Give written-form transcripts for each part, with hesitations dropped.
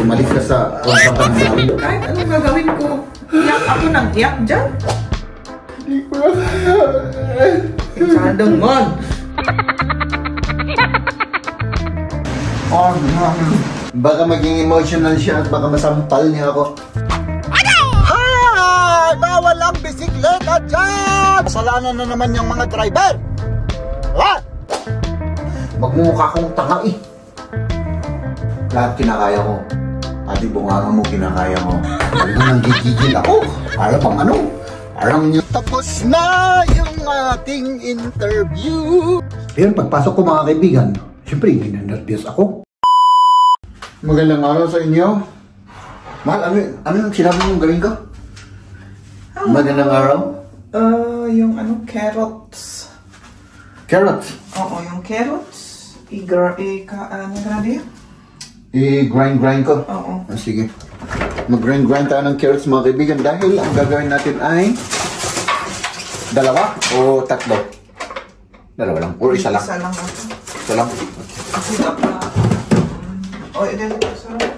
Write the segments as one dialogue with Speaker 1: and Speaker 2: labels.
Speaker 1: bumalik ka sa kontrata ng galing.
Speaker 2: Kahit anong gagawin ko, iyak ako ng iyak dyan.
Speaker 1: Hindi ko na kaya.
Speaker 2: Masyadong mon.
Speaker 1: Baka maging emotional siya at baka masampal niya ako. Hi! Bawal ang bisikleta dyan! Kasalanan na naman yung mga driver. What? Magmumukha kong tanga eh. Lahat kinakaya ko. Pati bunganga mo kinakaya mo. Talagang nanggigigil ako. Para pang ano? Parang nyo. Tapos na yung ating interview. Pero pagpasok ko mga kaibigan, siyempre ninervyos ako. Magandang araw sa inyo. Mahal, ano yung sinabi mong gawin ko? Magandang araw?
Speaker 2: Yung ano, carrots.
Speaker 1: Carrots?
Speaker 2: Oo, yung carrots. I-grind
Speaker 1: ko?
Speaker 2: Oo.
Speaker 1: Sige. Mag-grind tayo ng carrots mga kaibigan dahil ang gagawin natin ay dalawa o tatlo? Dalawa lang? O isa lang?
Speaker 2: Isa lang ako.
Speaker 1: Isa lang?
Speaker 2: Kasi dapat o, ito sarap.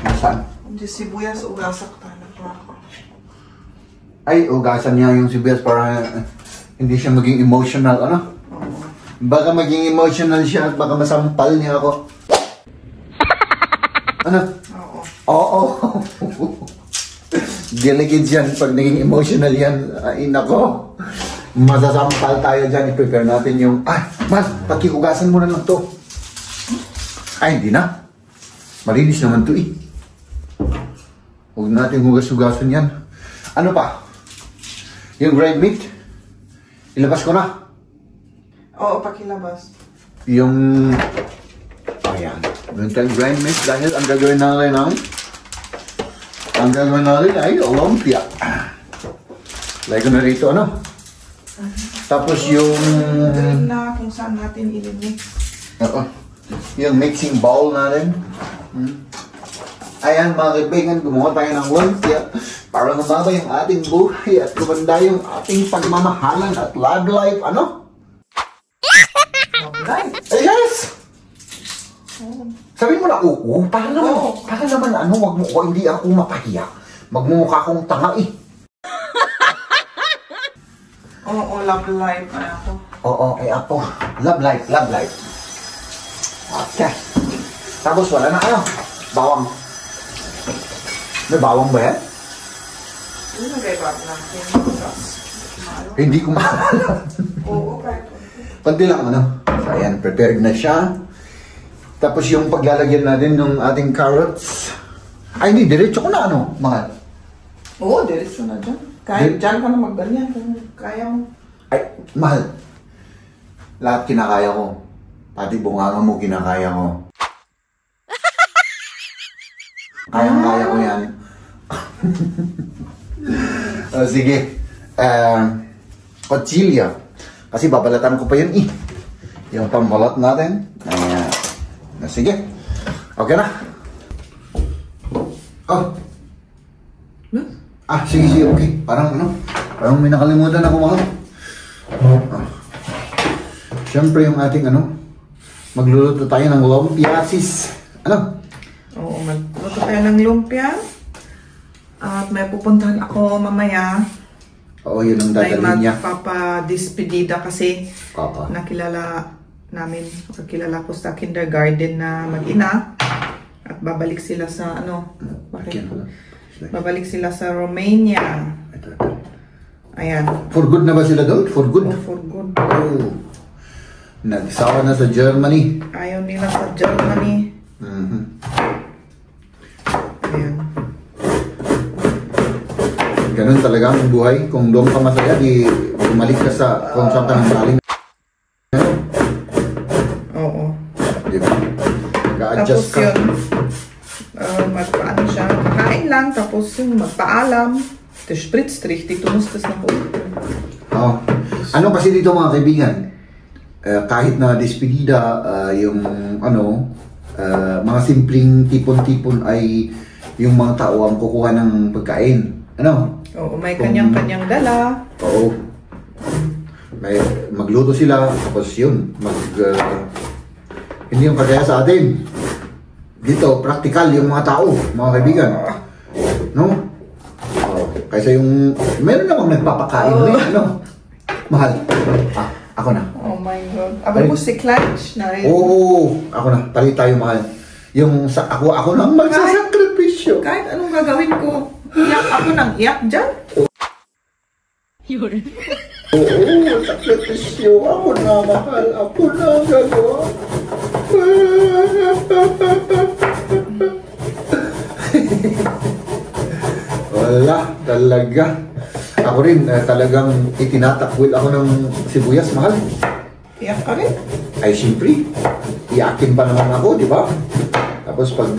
Speaker 1: Nasaan?
Speaker 2: Hindi sibuyas, ugasak talaga ako.
Speaker 1: Ay, ugasan niya yung sibuyas para hindi siya maging emotional, ano?
Speaker 2: Oo.
Speaker 1: Baka maging emotional siya at baka masampal niya ako. Ano?
Speaker 2: Oo.
Speaker 1: Oo. Delicate yan. Pag naging emotional yan, ay nako. Masasampal tayo dyan. I-prepare natin yung... Mas, pakihugasan mo na lang to. Ay, hindi na. Malinis naman to eh. Huwag natin hugas-hugasan yan. Ano pa? Yung dried meat? Ilabas ko na.
Speaker 2: Oo, pakilabas.
Speaker 1: Yung... Ayan. Yung dried meat dahil ang gagawin natin ay lumpia. Lagay ko na rito, ano? Tapos yung...
Speaker 2: Galing na kung saan natin ilimix.
Speaker 1: Oo. Yung mixing bowl natin. Ayan mga kaibigan, gumawa tayo ng lumpia para lumaba yung ating buhay at kumanda yung ating pagmamahalan at love life. Ano?
Speaker 2: Love life?
Speaker 1: Yes! Sabihin mo na, oo, para naman ano, wag mo, hindi ako mapahiya. Magmumukha akong tanga eh.
Speaker 2: Oo, love life ay ako.
Speaker 1: Oo, ay ako. Love life. Okay. Tapos wala na ano, bawang. May bawang ba yan?
Speaker 2: Ano nagay-bag natin?
Speaker 1: Hindi ko maalala.
Speaker 2: Oo, kahit
Speaker 1: Kunti lang ano. So ayan, prepared na siya. Tapos yung paglalagyan natin ng ating carrots. Ay hindi, diretso ko na ano, mahal.
Speaker 2: Oo, diretso na dyan. Kahit dyan ka na magganyan. Kaya mo.
Speaker 1: Ay, mahal. Lahat kinakaya ko. Pati bunganga mo kinakaya ko. Kayang-kaya ko yan. Sige. Kutsilyo. Kasi babalatan ko pa yun eh. Yung pambalot natin. Ayan. Sige. Okay na. Oh. Sige, okay. Parang may nakalimutan ako mga. Siyempre yung ating magluluto tayo ng lumpiasis.
Speaker 2: Oo, magluto tayo ng lumpia. At may pupuntahan ako mamaya.
Speaker 1: Oo, yun ang dadalhin niya.
Speaker 2: May magpapadispedida kasi
Speaker 1: Papa.
Speaker 2: nakilala ko sa kindergarten na mag-ina. At babalik sila sa babalik sila sa Romania. Ayan.
Speaker 1: For good na ba sila doon? For good?
Speaker 2: Oh, for good.
Speaker 1: Oh. Nagsawa na sa Germany.
Speaker 2: Ayaw nila sa Germany. Ayan.
Speaker 1: Ganun talaga ang buhay. Kung doon ka masaya, di bumalik ka sa kung saan ka nang galing.
Speaker 2: Oo.
Speaker 1: Diba? Nag-a-adjust ka.
Speaker 2: Tapos yun, magpaano siya, kakain lang, tapos yung magpaalam. Das spritzt richtig, du musst das nach unten.
Speaker 1: Oh. Ano kasi dito mga kaibigan, kahit na despedida, yung mga simpleng tipon-tipon ay yung mga tao ang kukuha ng pagkain.
Speaker 2: Oo, may kanyang-kanyang dala.
Speaker 1: Oo. May magluto sila, tapos yun, hindi yung kagaya sa atin. dito, practical yung mga tao, mga kaibigan. No? Kaysa yung, meron namang nagpapakain. Ano? Mahal. Ako na.
Speaker 2: Oh my God. Abang mo si Clutch na rin.
Speaker 1: Oo, ako na. Palit tayo, mahal. Yung ako nang magsasakripisyo.
Speaker 2: Kahit anong gagawin ko, iyak ako nang iyak dyan.
Speaker 1: Oo, sakripisyo. Ako na, mahal. Ako na gagawa. Wala, talaga. Ako rin, talagang itinatakwil ako ng sibuyas, mahal.
Speaker 2: Iyak ka rin?
Speaker 1: Ay, siyempre. Iyakin pa naman ako, di ba? Tapos pag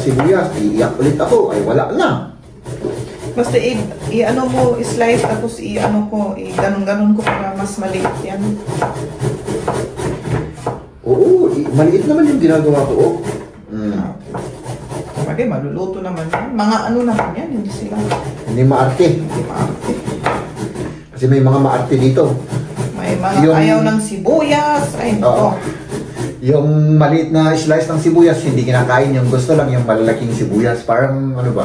Speaker 1: sibuyas, iiyak ulit ako. Ay, wala na.
Speaker 2: Basta i-ano mo, i-slice, tapos i-ano ko, i-ganon-ganon ko para mas maliit yan.
Speaker 1: Oo, maliit naman yung ginagawa ko. Oh.
Speaker 2: Bagay, maluluto naman yan. Mga ano naman yan, hindi sila.
Speaker 1: Hindi maarte.
Speaker 2: Hindi maarte.
Speaker 1: Kasi may mga maarte dito.
Speaker 2: May mga ayaw ng sibuyas. Ay, ito.
Speaker 1: Yung maliit na slice ng sibuyas, hindi kinakain. Yung gusto lang yung malalaking sibuyas. Parang ano ba?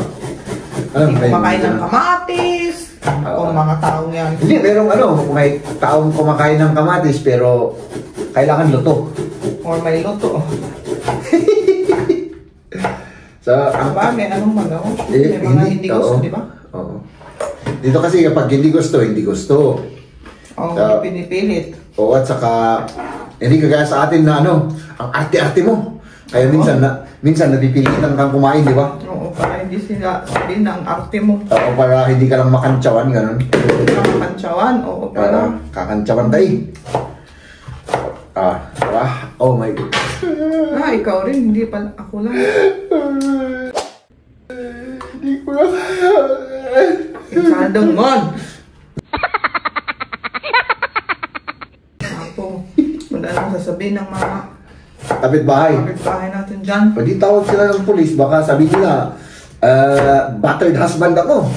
Speaker 2: Hindi kumakain ng kamatis. O mga taong yan.
Speaker 1: Hindi, merong may taong kumakain ng kamatis pero kailangan luto.
Speaker 2: Or may luto. May anong magaw? May mga hindi gusto, di ba?
Speaker 1: Oo. Dito kasi kapag hindi gusto, hindi gusto.
Speaker 2: Oo, pinipilit.
Speaker 1: Oo, at saka hindi kagaya sa atin na ang arte-arte mo. Kaya minsan napipilitan kang kumain, di ba?
Speaker 2: Oo, para hindi sila sabihin na ang arte mo.
Speaker 1: Oo, para hindi ka lang makantsawan, gano'n.
Speaker 2: Makantsawan, oo, para
Speaker 1: kakantsawan tayo. Oh my God.
Speaker 2: Ikaw rin, hindi pala ako lang.
Speaker 1: Hindi ko na kaya.
Speaker 2: Isadong mon! Ako, wala lang sasabihin ng mga
Speaker 1: kapitbahay
Speaker 2: natin dyan.
Speaker 1: Pwede tawag sila ng polis, baka sabi nila, battered husband ako.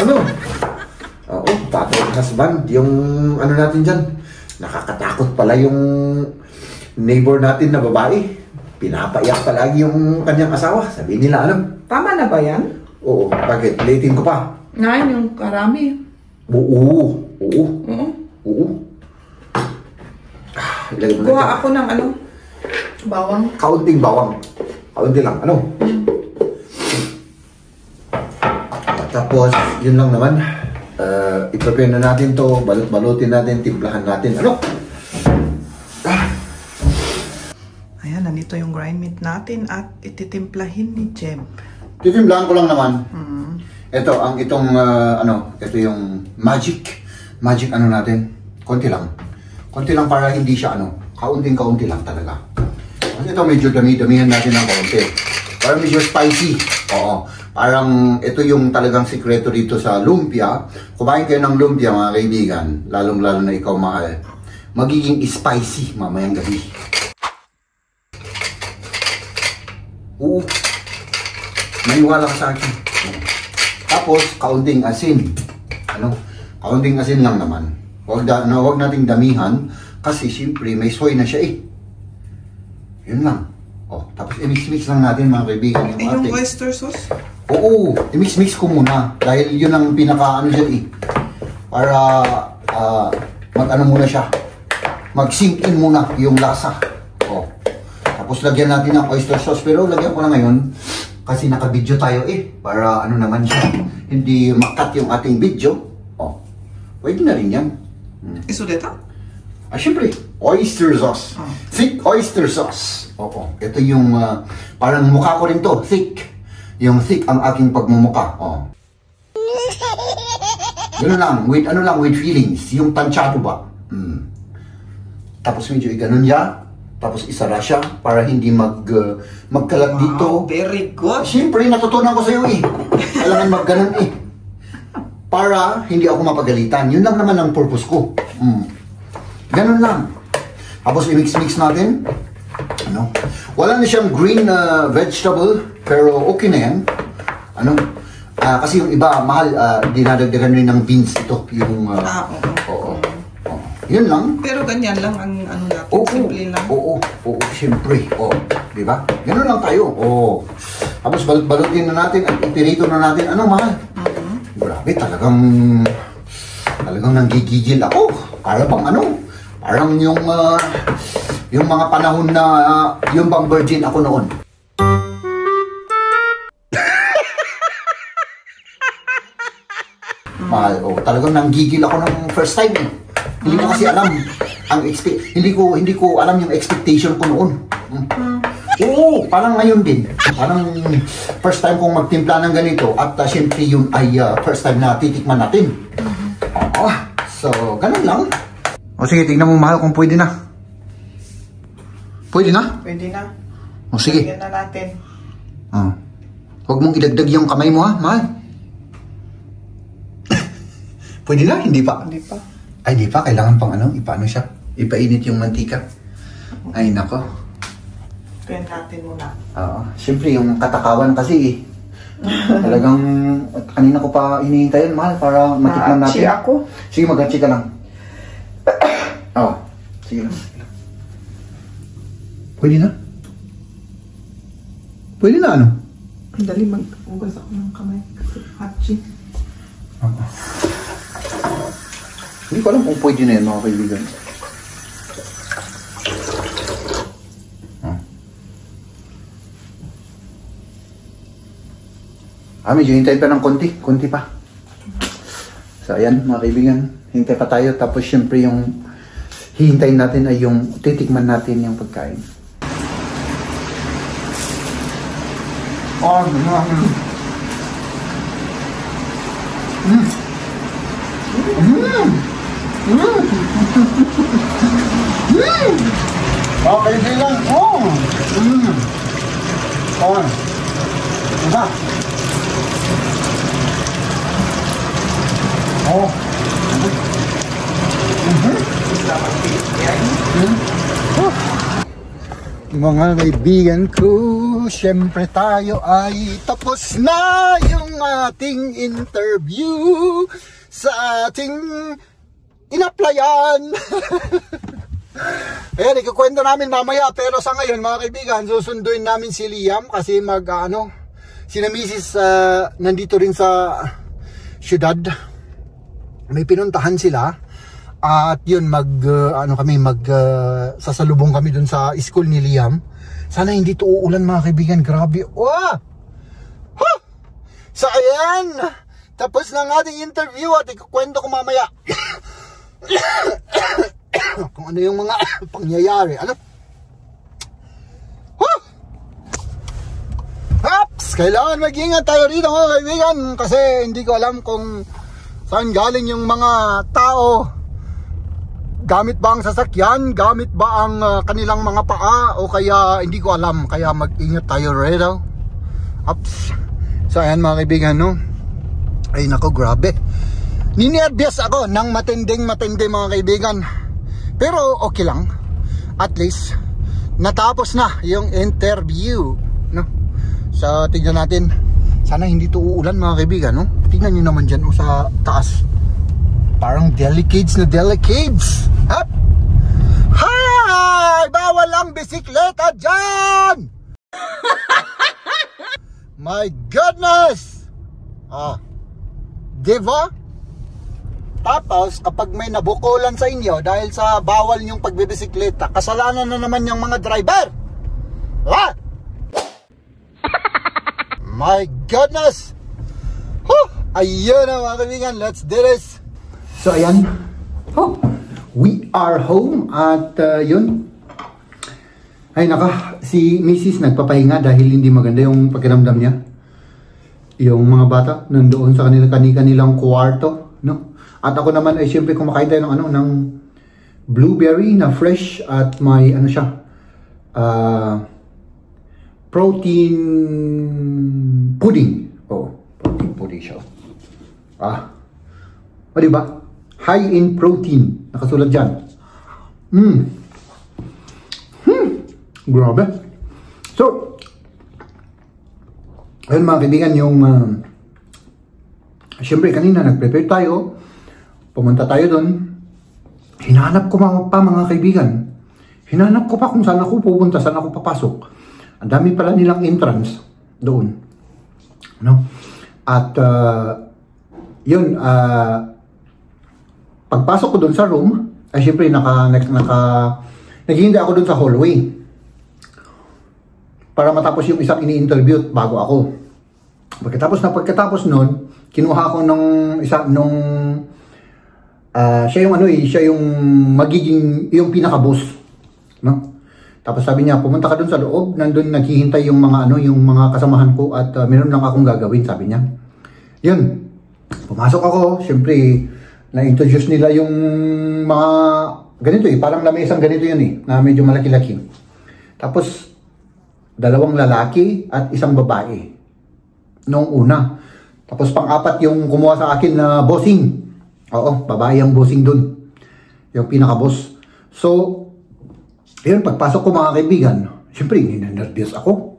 Speaker 1: Ano? Oo, battered husband. Yung ano natin dyan, nakakatakot pala yung neighbor natin na babae. Pinapaiyak palagi yung kanyang asawa. Sabi nila,
Speaker 2: Tama na ba yan?
Speaker 1: Oo, bakit? Lating ko pa.
Speaker 2: Ngayon yung karami.
Speaker 1: Oo.
Speaker 2: Kuha ako ng bawang.
Speaker 1: Kaunting bawang. Kaunti lang. Tapos, yun lang naman. I-prepare na natin to. Balot-balutin natin. Timplahan natin.
Speaker 2: Ayan, nandito yung grind meat natin at ititimplahin ni Jem.
Speaker 1: Titimplahan ko lang naman. Ito, ito yung magic natin. Konti lang para hindi siya kaunting-kaunti lang talaga. Kasi ito medyo dami-damihan natin ng kaunti. Para medyo spicy. Oo. Parang ito yung talagang sikreto dito sa lumpia. Kumain kayo ng lumpia, mga kaibigan, lalong-lalo na ikaw, mahal. Magiging spicy mamayang gabi. Oo. Maniwala ka sa akin. Tapos, kaunting asin. Kaunting asin lang naman. Huwag nating damihan kasi siyempre may soy na siya eh. Yun lang. Tapos i-mix-mix lang natin, mga kaibigan.
Speaker 2: Yung oyster sauce?
Speaker 1: Oo, i-mix-mix ko muna. Dahil yun ang pinaka-ano dyan eh. Para muna siya. Mag-sink in muna yung lasa. Tapos lagyan natin ng oyster sauce. Pero lagyan ko na ngayon kasi naka-video tayo eh. Para naman siya. Hindi makat yung ating video. Pwede na rin yan.
Speaker 2: Isudeta?
Speaker 1: Siyempre, oyster sauce. Thick oyster sauce. Ito yung parang mukha ko rin to. Thick. Yung thick ang aking pagmumukha. Gano'n lang. With feelings. Yung tansyado ba? Tapos medyo iganon niya. Tapos isara siya para hindi magkalat dito.
Speaker 2: Very good.
Speaker 1: Siyempre, natutunan ko sa'yo eh. Kailangan magganon eh. Para hindi ako mapagalitan. Yun lang naman ang purpose ko. Ganun lang. Tapos i-mix-mix natin. Wala na siyang green vegetable, pero okay na yan. Kasi yung iba, mahal, dinadagdagan rin ng beans ito. Yung,
Speaker 2: oo.
Speaker 1: Yun lang.
Speaker 2: Pero ganyan lang ang natin.
Speaker 1: Oo,
Speaker 2: Simple lang.
Speaker 1: oo, siyempre. Oo, di ba? Ganun lang tayo. Oo. Tapos balot-balutin na natin at ipirito na natin. Ano, mahal? Grabe, talagang nanggigigil ako. Para bang parang yung mga panahon na yung bang virgin ako noon. Mahal, talagang nanggigil ako ng first time eh. Hindi ko kasi alam hindi ko alam yung expectation ko noon. Oo, parang ngayon din. Parang first time kong magtimpla ng ganito at syempre yun ay first time na titikman natin. So, ganun lang. O sige, tignan mo mahal kung pwede na. Pwede na?
Speaker 2: Pwede na.
Speaker 1: O sige.
Speaker 2: Lagyan na natin.
Speaker 1: Huwag mong idagdag yung kamay mo ha, mahal. Pwede na? Hindi pa?
Speaker 2: Hindi pa.
Speaker 1: Ay, hindi pa. Kailangan pang ipaano siya. Ipainit yung mantika. Ay, nako.
Speaker 2: Kaya natin muna.
Speaker 1: Oo. Siyempre, yung katakawan kasi eh. Talagang, kanina ko pa hinihintay yun, mahal, para matikman natin.
Speaker 2: Mag-atchi ako.
Speaker 1: Sige, mag-atchi ka lang. Oo. Sige lang. Pwede na? Pwede na ano?
Speaker 2: Dali, mag-ugas ako ng kamay. Kasi atchi.
Speaker 1: Oo. Hindi ko alam kung pwede na yan, mga kaibigan. Medyo hintay pa ng konti. Konti pa. So, ayan, mga kaibigan. Hintay pa tayo. Tapos, syempre, yung hihintayin natin ay yung titikman natin yung pagkain. Mga kaibigan. Diba? Mga kaibigan ko, syempre tayo ay tapos na yung ating interview sa ating inaplayan. Ayan, ikukwento namin mamaya, pero sa ngayon mga kaibigan, susunduin namin si Liam kasi si Misis nandito rin sa syudad. May pinuntahan sila at yun sasalubong kami dun sa school ni Liam. Sana hindi to uulan mga kaibigan, grabe. So ayan, tapos na ang ating interview at ikukwento ko mamaya kung ano yung mga pangyayari. Kailangan mag-ingat tayo rito mga kaibigan kasi hindi ko alam kung saan galing yung mga tao. Gamit ba ang sasakyan? Gamit ba ang kanilang mga paa? O kaya hindi ko alam. Kaya mag-ingat tayo rito. So ayan mga kaibigan, no? Ay nako, grabe. Ninervyos ako ng matindi mga kaibigan. Pero okay lang. At least natapos na yung interview, no? So tignan natin. Sana hindi to uulan mga kaibigan, no? Tingnan nyo naman dyan sa taas. Parang delicades na delicades. Hi! Bawal ang bisikleta dyan! My goodness! Diba? Tapos kapag may nabukulan sa inyo dahil sa bawal yung pagbibisikleta, kasalanan na naman yung mga driver. My goodness! Ayun na mga kaibigan, let's do this! So ayan, we are home at yun. Ay naka, si Mrs. nagpapahinga dahil hindi maganda yung pakiramdam niya. Yung mga bata nandoon sa kanilang kwarto, no? At ako naman ay siyempre kumakain tayo ng blueberry na fresh at may protein pudding. Protein pudding siya. Diba? High in protein. Nakasulat dyan. Grabe. So, ayun mga kaibigan, yung siyempre kanina nag-prepare tayo. Pumunta tayo doon. Hinahanap ko pa mga kaibigan. Hinanap ko pa kung saan ako pupunta, saan ako papasok. Ang dami pala nilang entrance doon. No? At yun, pagpasok ko doon sa room, ay syempre naghihintay ako doon sa hallway para matapos yung isang ini-interview bago ako. Pagkatapos nun, kinuha ko siya yung siya yung magiging yung pinaka-boss, no? Tapos sabi niya, pumunta ka doon sa loob, nandun naghihintay yung mga yung mga kasamahan ko at meron lang akong gagawin, sabi niya. Yun. Pumasok ako, syempre na-introduce nila yung mga ganito parang lamesang ganito yun na medyo malaki-laki. Tapos dalawang lalaki at isang babae noong una. Tapos pang-apat yung kumuha sa akin na bossing. Oo, babae ang bossing dun. Yung pinaka-boss. So, yun, pagpasok ko mga kaibigan, syempre, nervous ako.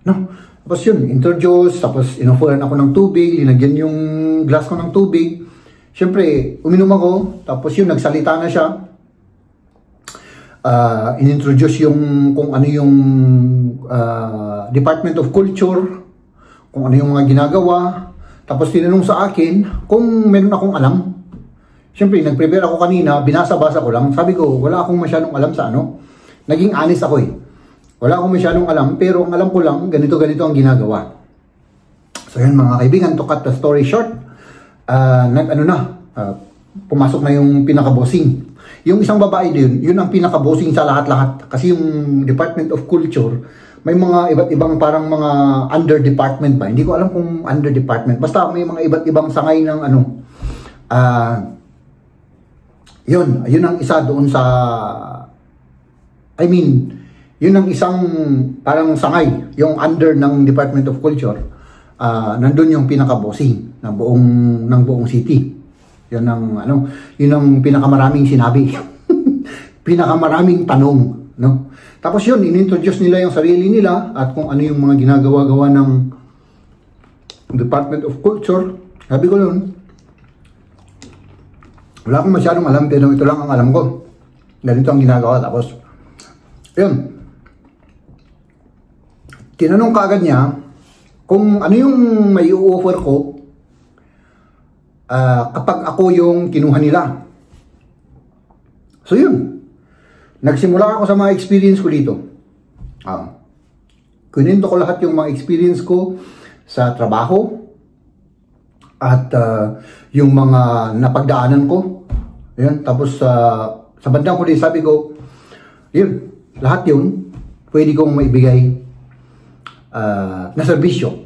Speaker 1: No? Tapos yun, introduce, tapos inofferan ako ng tubig, linagyan yung glass ko ng tubig. Syempre, uminom ako, tapos yun, nagsalita na siya. Inintroduce yung, kung ano yung Department of Culture, kung ano yung mga ginagawa. Tapos tinanong sa akin kung meron akong alam. Siyempre, nag-prepare ako kanina, binasa-basa ko lang. Sabi ko, wala akong masyadong alam sa ano. Naging honest ako Wala akong masyadong alam, pero ang alam ko lang, ganito-ganito ang ginagawa. So yan mga kaibigan, to cut the story short, pumasok na yung pinaka-bossing. Yung isang babae din, yun ang pinaka-bossing sa lahat-lahat. Kasi yung Department of Culture, may mga iba't ibang parang mga under-department ba? Hindi ko alam kung under-department. Basta may mga iba't ibang sangay ng yun ang isa doon sa, yun ang isang parang sangay, yung under ng Department of Culture. Nandun yung pinaka-bossing ng buong city. Yun ang yun ang pinakamaraming sinabi. Pinakamaraming tanong, no? Tapos yun, inintroduce nila yung sarili nila at kung ano yung mga ginagawa-gawa ng Department of Culture. Sabi ko nun, wala akong masyadong alam, pero ito lang ang alam ko. Ganito ang ginagawa. Tapos, yun. Tinanong kaagad niya kung ano yung may i-offer ko kapag ako yung kinuha nila. So, yun. Nagsimula ako sa mga experience ko dito. Kunento ko lahat yung mga experience ko sa trabaho at yung mga napagdaanan ko. Yan. Tapos sa bandang huli, sabi ko, yun, lahat yun, pwede kong maibigay na serbisyo.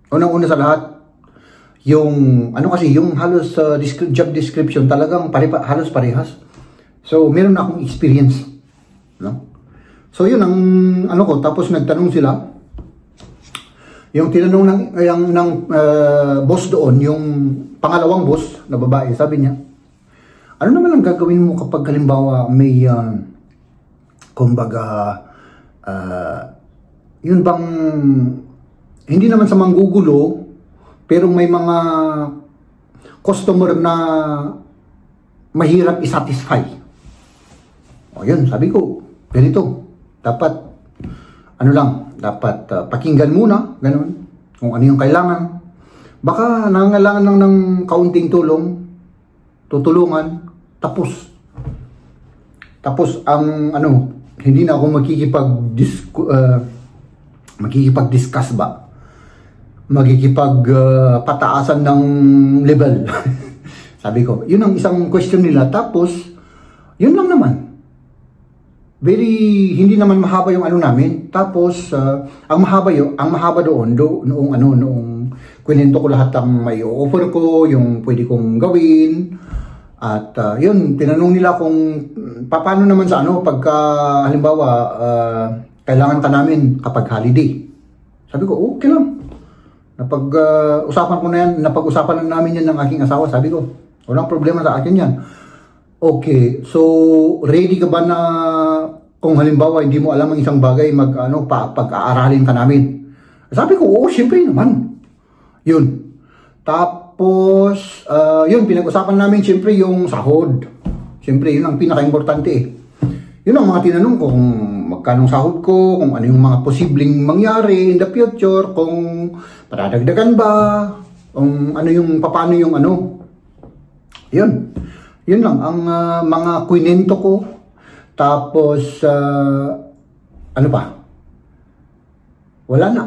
Speaker 1: Unang-una sa lahat, yung, yung halos job description talagang halos parehas. So, meron na akong experience. No? So, yun ang ko. Tapos nagtanong sila. Yung tinanong ng boss doon, yung pangalawang boss na babae, sabi niya, ano naman ang gagawin mo kapag halimbawa may, kumbaga, yun bang, hindi naman sa manggugulo, pero may mga customer na mahirap isatisfy. O yun, sabi ko, ganito, dapat, dapat pakinggan muna, ganun, kung ano yung kailangan. Baka nangangailangan lang ng kaunting tulong, tutulungan, tapos ang hindi na ako makikipag-discuss ba? Pataasan ng level. Sabi ko, yun ang isang question nila. Tapos, yun lang naman. Hindi naman mahaba yung namin. Tapos, ang mahaba doon, noong kwento ko lahat ang may offer ko, yung pwede kong gawin. At yun, tinanong nila kung paano naman sa pagka halimbawa kailangan ka namin kapag holiday. Sabi ko, okay lang. Napag-usapan na namin yan ng aking asawa. Sabi ko, walang problema sa akin yan. Okay, so ready ka ba na kung halimbawa hindi mo alam ang isang bagay, pag-aaralin ka namin? Sabi ko, oo, syempre naman. Yun. Tapos, yun, pinag-usapan namin syempre yung sahod. Syempre, yun ang pinaka-importante . Yun ang mga tinanong ko, kung magkano sahod ko, kung ano yung mga posibleng mangyari in the future, kung paradagdagan ba, kung ano yung, paano yung ano. Yun. Yun lang, ang mga kwinento ko. Tapos, ano pa? Wala na.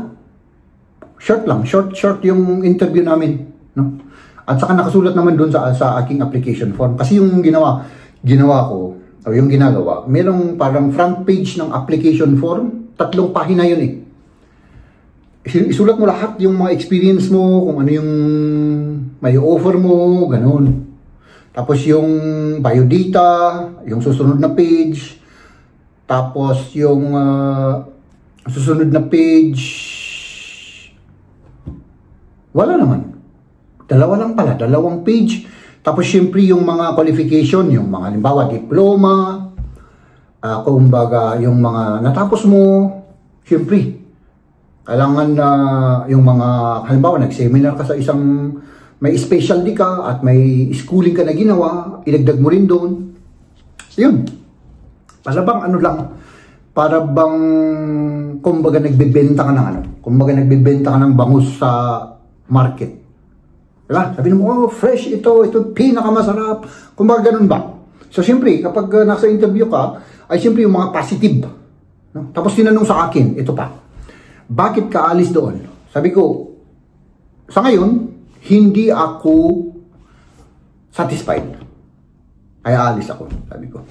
Speaker 1: Short lang, short yung interview namin. No? At saka nakasulat naman doon sa aking application form. Kasi yung ginawa ko, o yung ginagawa, merong parang front page ng application form, 3 pahina yun eh. Isulat mo lahat yung mga experience mo, kung ano yung may offer mo, ganun. Tapos yung biodata, yung susunod na page, tapos yung susunod na page, wala naman. 2 lang pala, 2 page. Tapos syempre yung mga qualification, yung mga halimbawa diploma, kumbaga yung mga natapos mo, syempre, kailangan na yung mga, halimbawa nag-seminar ka sa isang, may specialty ka at may schooling ka na ginawa, ilagdag mo rin doon. Yun. Para bang ano lang, para bang, kumbaga nagbebenta ka ng ano, kumbaga nagbebenta ka ng bangus sa market. Diba? Sabi mo, oh, fresh ito pinakamasarap. Kumbaga ganun ba? So, siyempre, kapag nasa interview ka, ay siyempre yung mga positive. No? Tapos tinanong sa akin, ito pa, bakit ka alis doon? Sabi ko, sa ngayon, hindi ako satisfied. Ay, alis ako, sabi ko.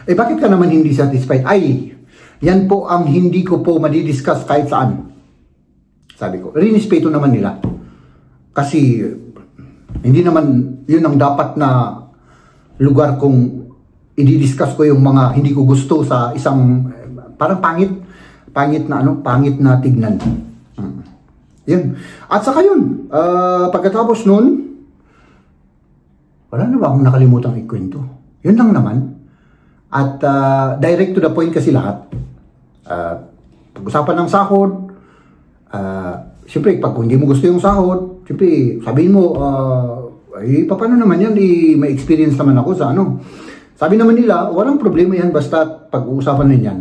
Speaker 1: Eh, bakit ka naman hindi satisfied? Ay, yan po ang hindi ko po madidiscuss kahit saan. Sabi ko, rinispeto naman nila. Kasi, hindi naman, yun ang dapat na lugar kung i-discuss ko yung mga hindi ko gusto sa isang, parang pangit na tignan. Yun. At saka yun, pagkatapos nun, wala na ba akong nakalimutang ikwento? Yun lang naman. At direct to the point kasi lahat. Pag-usapan ng sahod, siyempre, pag hindi mo gusto yung sahod, siyempre, sabihin mo, paano naman yan, may experience naman ako sa ano. Sabi naman nila, walang problema yan, basta pag-uusapan na yan,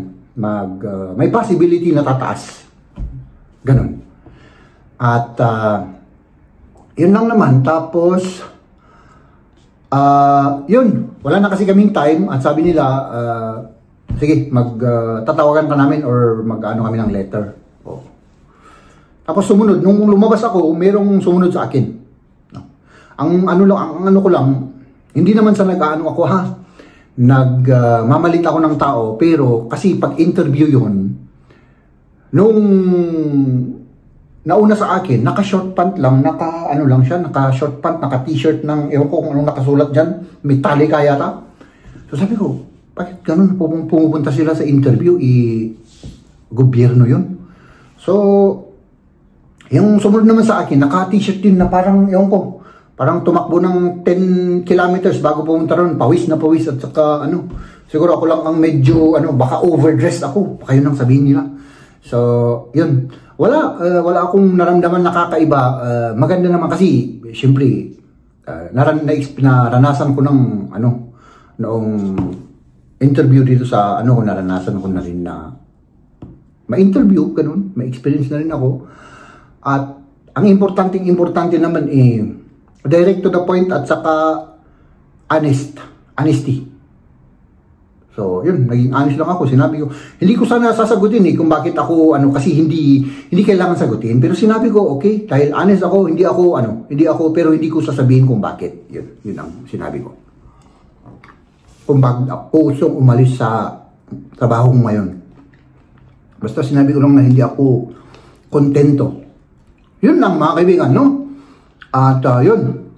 Speaker 1: may possibility na tataas. Ganon. At, yun lang naman, tapos, yun, wala na kasi kaming time, at sabi nila, sige, tatawagan ka namin or mag-ano kami ng letter. Tapos sumunod, nung lumabas ako, merong sumunod sa akin. No? Ang ano ko lang, hindi naman sa nag-ano ako ha, nagmamalit ako ng tao, pero kasi pag interview yun, nung nauna sa akin, naka-short pant lang, naka-short pant, naka-t-shirt ng, ewan ko kung anong nakasulat dyan, Metallica yata. So sabi ko, bakit ganun pumupunta sila sa interview, gobyerno yun? So, yung sumunod naman sa akin, naka-t-shirt din na parang, ewan ko, parang tumakbo ng 10 kilometers bago pumunta ron, pawis na pawis at saka ano, siguro ako lang ang medyo, baka overdressed ako, baka yun ang sabihin nila. So, yun. Wala akong naramdaman nakakaiba. Maganda naman kasi, siyempre, naranasan ko ng, noong interview dito sa, naranasan ko na rin na ma-interview, ganun, ma-experience na rin ako. At ang importante naman direct to the point at saka honesty. So, yun, naging honest lang ako. Sinabi ko, hindi ko sana sasagutin kung bakit ako, kasi hindi kailangan sagutin. Pero sinabi ko, okay, dahil honest ako, pero hindi ko sasabihin kung bakit. Yun ang sinabi ko. Kung bakit ako gustong umalis sa trabaho ko ngayon. Basta sinabi ko lang na hindi ako kontento. Yun lang mga kaibigan, no? At yun.